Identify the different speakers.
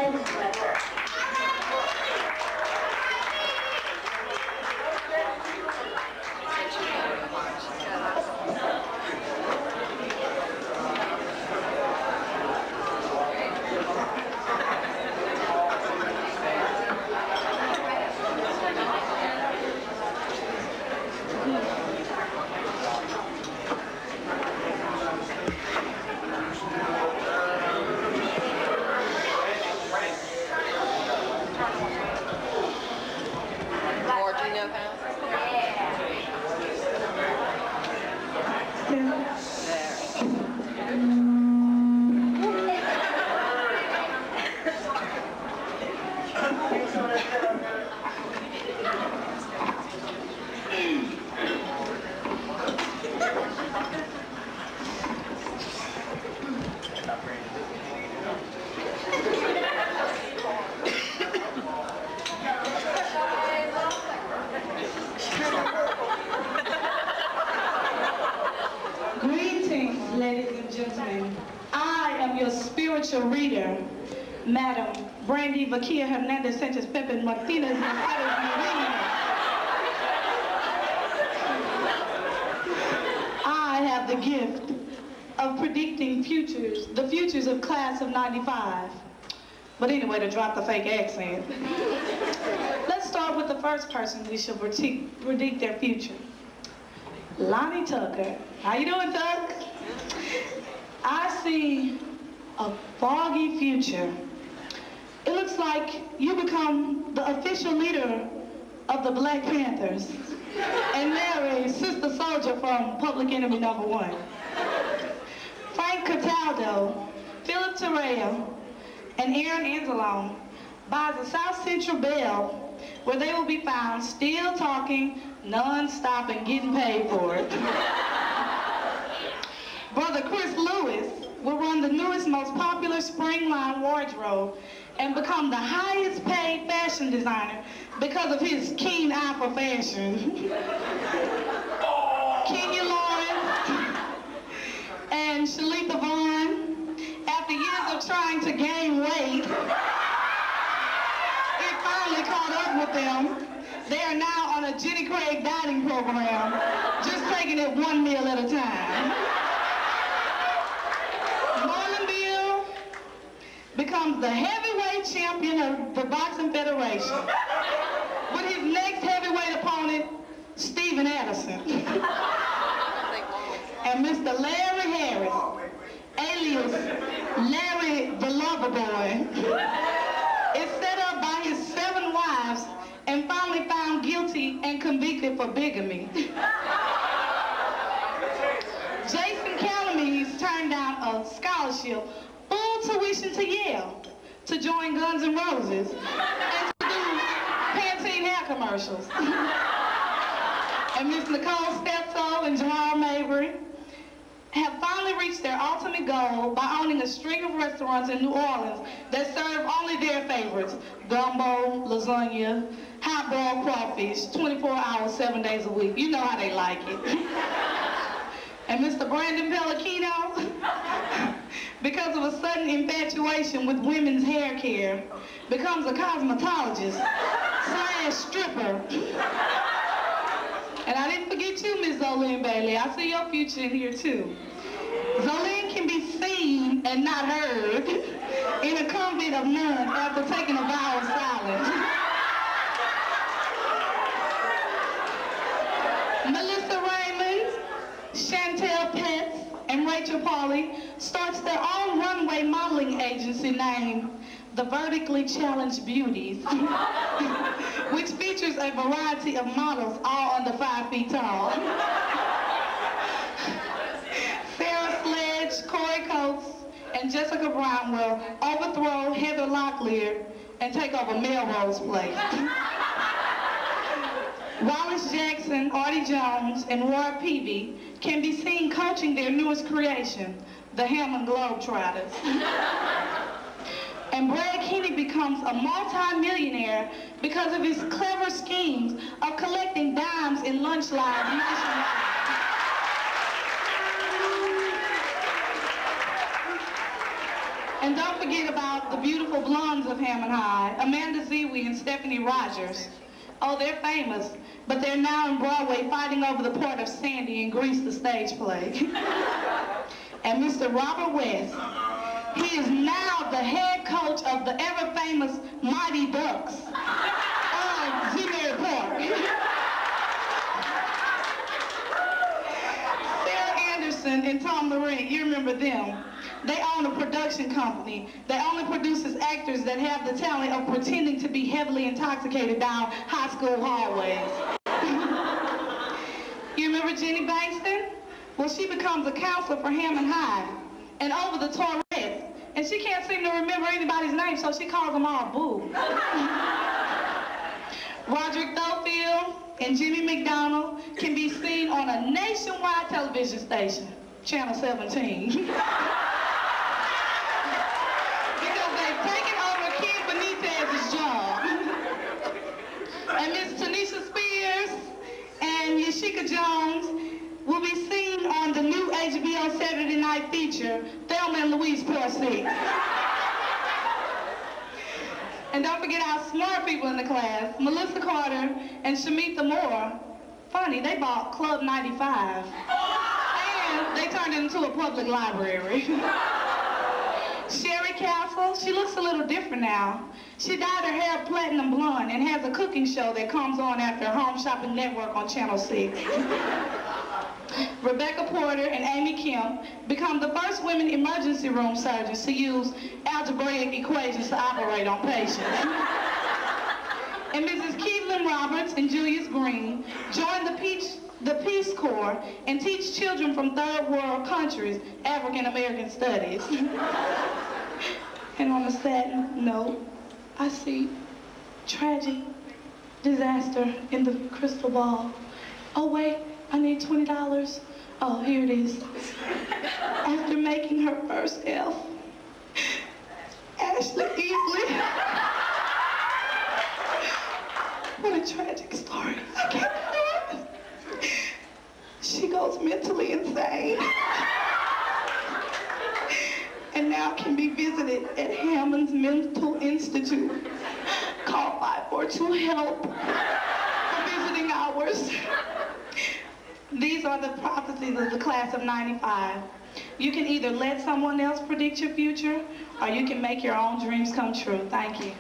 Speaker 1: Dennis Weber.
Speaker 2: Reader, Madam Brandy Vaquia Hernandez Sanchez Pepe Martinez. I have the gift of predicting the futures of class of 95. But anyway, to drop the fake accent, let's start with the first person we shall predict their future. Lonnie Tucker. How you doing, Tuck? I see a foggy future. It looks like you become the official leader of the Black Panthers and marry Sister Soldier from Public Enemy #1. Frank Cataldo, Philip Terrell, and Aaron Anzalone buys a South Central Bell where they will be found still talking non-stop and getting paid for it. Brother Chris Lewis will run the newest, most popular spring line wardrobe and become the highest paid fashion designer because of his keen eye for fashion. Kenya Lawrence and Shalitha Vaughn, after years of trying to gain weight, it finally caught up with them. They are now on a Jenny Craig dieting program, just taking it one meal at a time. Becomes the heavyweight champion of the Boxing Federation with his next heavyweight opponent, Steven Addison. And Mr. Larry Harris, alias Larry the Lover Boy, is set up by his 7 wives and finally found guilty and convicted for bigamy. Jason Calamese turned down a scholarship, full tuition to Yale, to join Guns N' Roses and to do Pantene hair commercials. And Miss Nicole Stetzo and Jamal Mabry have finally reached their ultimate goal by owning a string of restaurants in New Orleans that serve only their favorites: gumbo, lasagna, hot-boiled crawfish, 24 hours, 7 days a week. You know how they like it. And Mr. Brandon Pellequino, because of a sudden infatuation with women's hair care, becomes a cosmetologist / stripper. And I didn't forget you, Miss Zolene Bailey. I see your future in here too. Zolene can be seen and not heard in a convent of nuns after taking a vow of silence. Melissa Raymond, Chantel Pitts, and Rachel Pauley starts their own runway modeling agency named The Vertically Challenged Beauties, which features a variety of models all under 5 feet tall. Sarah Sledge, Corey Coates, and Jessica Brown will overthrow Heather Locklear and take over Melrose Place. Wallace Jackson, Artie Jones, and Roy Peavy can be seen coaching their newest creation, the Hammond Globetrotters. And Brad Kenney becomes a multi-millionaire because of his clever schemes of collecting dimes in lunch lines nationwide. And don't forget about the beautiful blondes of Hammond High, Amanda Zewe and Stephanie Rogers. Oh, they're famous, but they're now in Broadway fighting over the part of Sandy in Grease, the stage play. And Mr. Robert West, he is now the head coach of the ever-famous Mighty Ducks on Zimmer Park. Sarah Anderson and Tom Lorraine, you remember them. They own a production company that only produces actors that have the talent of pretending to be heavily intoxicated down high school hallways. You remember Jenny Bankston? Well, she becomes a counselor for Hammond High and over the Tourette's. And she can't seem to remember anybody's name, so she calls them all Boo. Roderick Thofield and Jimmy McDonald can be seen on a nationwide television station, Channel 17. And Miss Tanisha Spears and Yashika Jones will be seen on the new HBO Saturday night feature, Thelma and Louise Part 6. And don't forget our smart people in the class, Melissa Carter and Shamitha Moore. Funny, they bought Club 95. And they turned it into a public library. Sherry Castle, she looks a little different now. She dyed her hair platinum blonde and has a cooking show that comes on after Home Shopping Network on Channel 6. Rebecca Porter and Amy Kim become the first women emergency room surgeons to use algebraic equations to operate on patients. And Mrs. Keelan Roberts and Julius Green join the Peace Corps and teach children from third world countries African American studies. And on a sad note, I see tragic disaster in the crystal ball. Oh wait, I need $20. Oh, here it is. After making her first F, Ashley Easley. What a tragic story. I can't believe it. She goes mentally insane. And now can be visited at Hammond's Mental Institute. Call 542-HELP for visiting hours. These are the prophecies of the class of '95. You can either let someone else predict your future, or you can make your own dreams come true. Thank you.